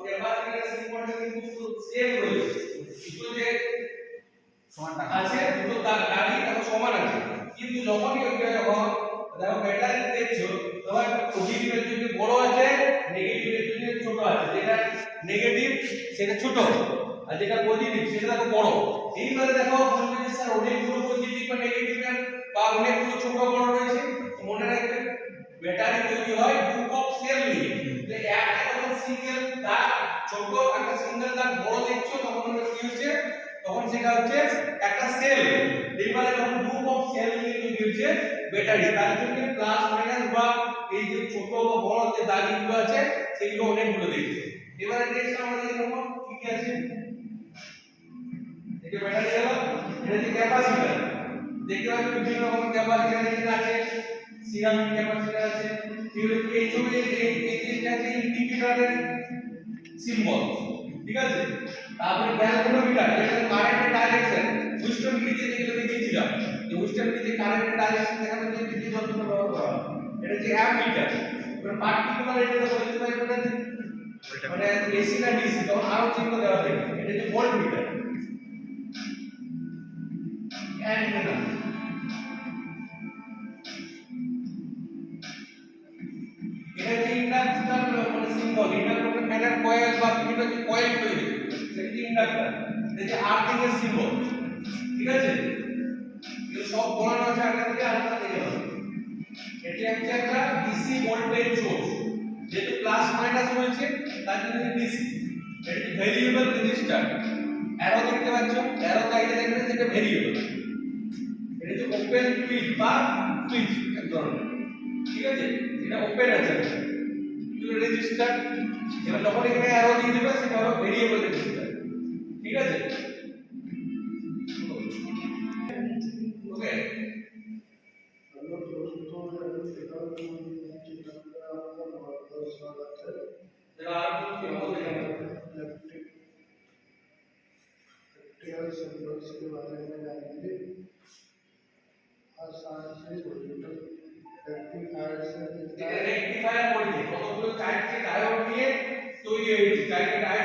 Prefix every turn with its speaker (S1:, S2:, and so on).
S1: Capacitor সিম্বলটা কিন্তু same রয়েছে, দুটো যে সমান আছে দুটো তার দাঁড়ি দেখো সমান আছে, কিন্তু যখনই ওইটা দেখো ব্যাটারি দেখছো তখন পজিটিভের জন্য বড় আছে, নেগেটিভের জন্য ছোট আছে, যেটা নেগেটিভ সেটা ছোট আর যেটা পজিটিভ সেটা দেখো বড়। এইবারে দেখো বলবে যে স্যার অনেকগুলো পজিটিভ বা নেগেটিভ বা অনেকগুলো ছোট বড় রয়েছে, তো মনে রাখবেন ব্যাটারি তৈরি হয় গ্রুপ অফ সেল নিয়ে। তো একটা যখন সিঙ্গেল তার ছোট একটা সিঙ্গেল তার বড় দেখছো তখন ওটা কি হচ্ছে, তখন সেটা হচ্ছে একটা সেল। এইবারে যখন গ্রুপ অফ সেল নিয়ে তৈরি হচ্ছে ব্যাটারি, তার জন্য প্লাস মাইনাস বা এই যে ছোট বা বড় যে দাগগুলো আছে সেগুলো অনেকগুলো দেখছে। এবারে নেক্সট আমরা দেখে নেব কি কি আছে। এই যে ব্যাটারি হলো, এটা যে ক্যাপাসিটর, দেখতে পাচ্ছ বিভিন্ন রকম ক্যাপাসিটর এখানে আছে, সিরামিক ক্যাপাসিটর আছে, এগুলো এই ছবি এই আছে ইন্ডিকেটরের সিম্বল, ঠিক আছে। তারপরে গ্যালভানোমিটার, এটা কারেন্টের ডাইরেকশন, উইস্টন ব্রিজে যেগুলো দেখিয়েছিলাম, যে উইস্টন ব্রিজে কারেন্টের ডাইরেকশন দেখাতে যে বিদ্যুৎ যন্ত্র ব্যবহার করা হয়, এটা যে অ্যামমিটার। এবার পার্টিকুলার এটা বলতে পারি মানে এসি না ডিসি, তখন আরো চিহ্ন দেওয়া থাকে, এটা যে ভোল্টমিটার। অ্যান্টেনা, এটা যে ইন্ডাক্টর মানে সিম্বল, ইন্ডাক্টর ফ্যানের কয়েল বা বিভিন্ন যে কয়েল তৈরি সেটা যে ইন্ডাক্টর, এটা যে আর্থিং এর সিম্বল, ঠিক আছে। এগুলো সব বলানো আছে আগে থেকে, আলাদা থেকে হবে। এটি হচ্ছে একটা ডিসি ভোল্টেজ সোর্স, যেহেতু প্লাস মাইনাস রয়েছে তার জন্য ডিসি। এটি ভেরিয়েবল রেজিস্টার, অ্যারো দেখতে পাচ্ছ, অ্যারো সাইডে দেখবেন সেটা ভেরিয়েবল। এটা যে ওপেন সুইচ বা সুইচ এক ধরনের, ঠিক আছে, এটা ওপেন আছে, এটা রেজিস্টার। এবার যখন এখানে অ্যারো দিয়ে দেবে সেটা হবে ভেরিয়েবল রেজিস্টার, ঠিক আছে। ওকে, जरा आप लोग क्या बोल रहे हैं
S2: इलेक्ट्रिकल सिंबल्स के बारे में जानेंगे। आसान से छोटे रेक्टिफायर से
S1: रेक्टिफायर बोलिए, কতগুলো চারটি ডায়োড নিয়ে তৈরি হয়েছে, চারটি ডায়োড